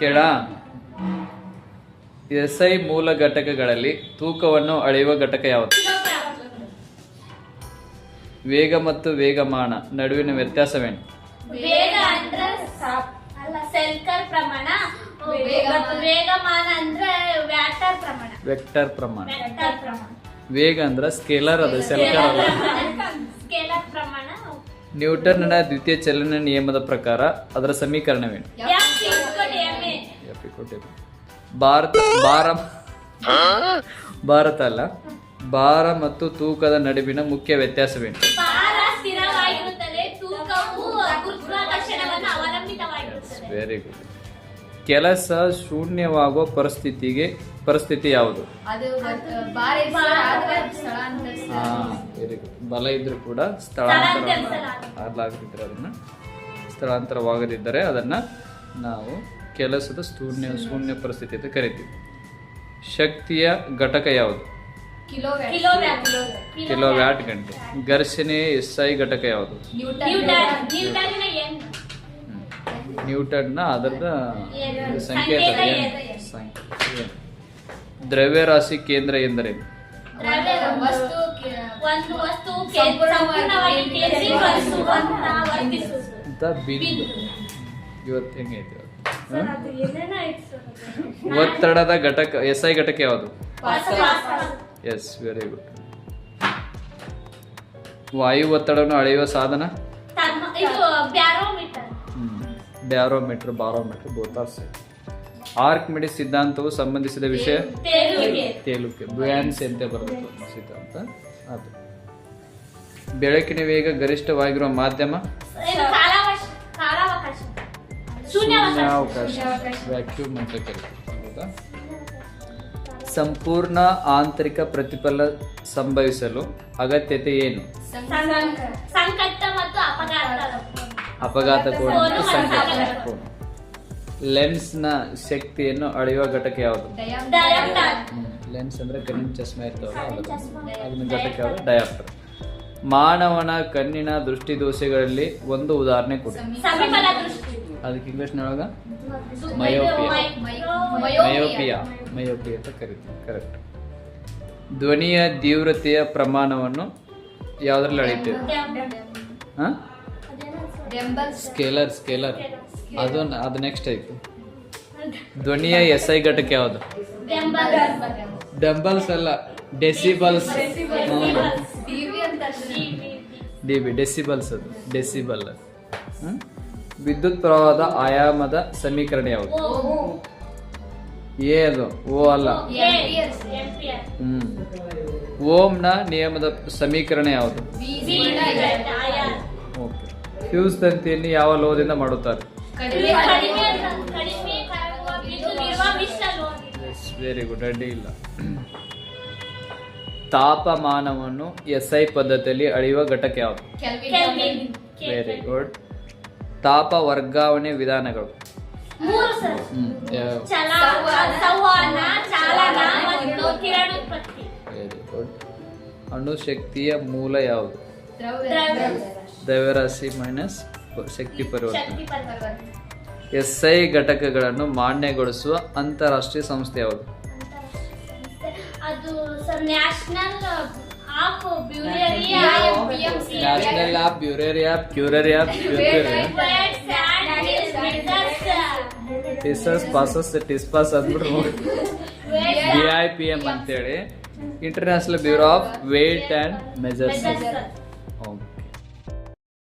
ಕೇಳ SI ಮೂಲ ಘಟಕಗಳಲ್ಲಿ ತೂಕವನ್ನು ಅಳೆಯುವ ಘಟಕ ಯಾವುದು? ವೇಗ ಮತ್ತು ವೇಗಮಾನ ನಡುವಿನ ವ್ಯತ್ಯಾಸವೇನು? ವೇಗ ಅಂದ್ರೆ ಸೆಲ್ಕರ್ ಪ್ರಮಾಣ, ವೇಗಮಾನ ಅಂದ್ರೆ ವ್ಯಾಕ್ಟರ್ ಪ್ರಮಾಣ. ವೆಕ್ಟರ್ ಪ್ರಮಾಣ. ವೇಗ ಅಂದ್ರೆ ಸ್ಕೇಲರ್, ಅದು ಸೆಲ್ಕರ್ ಅಲ್ಲ. ಸ್ಕೇಲರ್ ಪ್ರಮಾಣ. ನ್ಯೂಟನ್ನ ದ್ವಿತೀಯ ಚಲನ ನಿಯಮದ ಪ್ರಕಾರ ಅದರ ಸಮೀಕರಣವೇನು? ಭಾರತ ಅಲ್ಲ, ಭಾರ ಮತ್ತು ತೂಕದ ನಡುವಿನ ಮುಖ್ಯ ವ್ಯತ್ಯಾಸವೇನು? ಭಾರ ಸ್ಥಿರವಾಗಿರುತ್ತದೆ, ತೂಕವು ಗುರುತ್ವಾಕರ್ಷಣೆಯನ್ನು ಅವಲಂಬಿತವಾಗಿರುತ್ತದೆ. Very good. ಕೆಲಸ ಶೂನ್ಯವಾಗುವ ಪರಿಸ್ಥಿತಿ ಯಾವುದು? Very good. ಬಲ ಇದ್ರೂ ಕೂಡ ಸ್ಥಳಾಂತರವಾಗದಿದ್ದರೆ ಅದನ್ನ ನಾವು ಕೆಲಸದ ಶೂನ್ಯ ಪರಿಸ್ಥಿತಿ ಅಂತ ಕರಿತೀವಿ. ಶಕ್ತಿಯ ಘಟಕ ಯಾವುದು? ಕಿಲೋವ್ಯಾಟ್ ಗಂಟೆ. ಘರ್ಷಣೆ SI ಘಟಕ ಯಾವುದು? ನ್ಯೂಟನ್ನ ಅದರದ ಸಂಕೇತ. ದ್ರವ್ಯರಾಶಿ ಕೇಂದ್ರ ಎಂದರೇನು? ಬಿಂದು. ಇವತ್ತು ಹೆಂಗೈತಿ? ಒತ್ತಡದ ಘಟಕ SI ಘಟಕ ಯಾವುದು? S, very good. ವಾಯು ಒತ್ತಡವನ್ನು ಅಳೆಯುವ ಸಾಧನ? Barometer, barometer, both are same. Archimedes ಸಿದ್ಧಾಂತವು ಸಂಬಂಧಿಸಿದ ವಿಷಯ ತೇಲುವಿಕೆ, ಬ್ಯುಯಾನ್ಸಿ ಅಂತ ಬರಬೇಕು ಸಿದ್ಧಾಂತ. ಅದು ಬೆಳಕಿನ ವೇಗ ಗರಿಷ್ಠವಾಗಿರುವ ಮಾಧ್ಯಮ ಶೂನ್ಯಾವಕಾಶ, ವ್ಯಾಕ್ಯೂಮ್ ಅಂತ ಕರೀತಾರೆ. ಸಂಪೂರ್ಣ ಆಂತರಿಕ ಪ್ರತಿಫಲ ಸಂಭವಿಸಲು ಅಗತ್ಯತೆ ಏನು? ಅಪಘಾತ ಕೋನ ಮತ್ತು ಸಂಕಟ ಕೋನ. ಲೆನ್ಸ್ ನ ಶಕ್ತಿಯನ್ನು ಅಳೆಯುವ ಘಟಕ ಯಾವುದು? ಲೆನ್ಸ್ ಅಂದ್ರೆ ಕಣ್ಣಿನ ಚಸ್ಮಾ ಇರ್ತಾವಲ್ಲ, ಅದನ್ನ ಘಟಕ ಯಾವುದು? ಡಯಾಪ್ಟರ್. ಮಾನವನ ಕಣ್ಣಿನ ದೃಷ್ಟಿ ದೋಷಗಳಲ್ಲಿ ಒಂದು ಉದಾಹರಣೆ ಕೊಡಿ. ಅದಕ್ಕೆ ಇಂಗ್ಲಿಷ್ನೊಳಗ ಮಯೋಪಿಯಾ ಅಂತ ಕರಿತೀವಿ. ಕರೆಕ್ಟ್. ಧ್ವನಿಯ ತೀವ್ರತೆಯ ಪ್ರಮಾಣವನ್ನು ಯಾವ್ದ್ರಲ್ಲಿ ಅಳಿತೇವೆ? ಸ್ಕೇಲರ್. ಅದು ನೆಕ್ಸ್ಟ್ ಆಯ್ತು. ಧ್ವನಿಯ SI ಘಟಕ ಯಾವುದು? ಡಂಬಲ್ಸ್ ಅಲ್ಲ, ಡೆಸಿಬಲ್ಸ್. ಡೆಸಿಬಲ್ಸ್, ಅದು ಡೆಸಿಬಲ್. ವಿದ್ಯುತ್ ಪ್ರವಾಹದ ಆಯಾಮದ ಸಮೀಕರಣ ಯಾವುದು? ಅದು ಓ ಅಲ್ಲ. ಓಮ್ನ ನಿಯಮದ ಸಮೀಕರಣ ಯಾವುದು? ಓಕೆ. ಫ್ಯೂಸ್ ತಂತಿಯನ್ನು ಯಾವ ಲೋಹದಿಂದ ಮಾಡುತ್ತಾರೆ? Very good. ಅಡ್ಡಿ ಇಲ್ಲ. ತಾಪಮಾನವನ್ನು SI ಪದ್ಧತಿಯಲ್ಲಿ ಅಳೆಯುವ ಘಟಕ ಯಾವುದು? Very good. ತಾಪ ವರ್ಗಾವಣೆ ವಿಧಾನಗಳು? Very good. ಅಣುಶಕ್ತಿಯ ಮೂಲ ಯಾವುದು? ದ್ರವ್ಯರಾಶಿ ಮೈನಸ್ ಶಕ್ತಿ ಪರಿವರ್ತನೆ. SI ಘಟಕಗಳನ್ನು ಮಾನ್ಯಗೊಳಿಸುವ ಅಂತಾರಾಷ್ಟ್ರೀಯ ಸಂಸ್ಥೆ ಯಾವುದು? ನ್ಯಾಷನಲ್ ಆಫ್ ಬ್ಯೂರೇರಿಯಾ ಟಿಸ್ಪಾಸ್ ಅಂದ್ಬಿಟ್ರು. BIPM ಅಂತೇಳಿ, international bureau of wait and measures.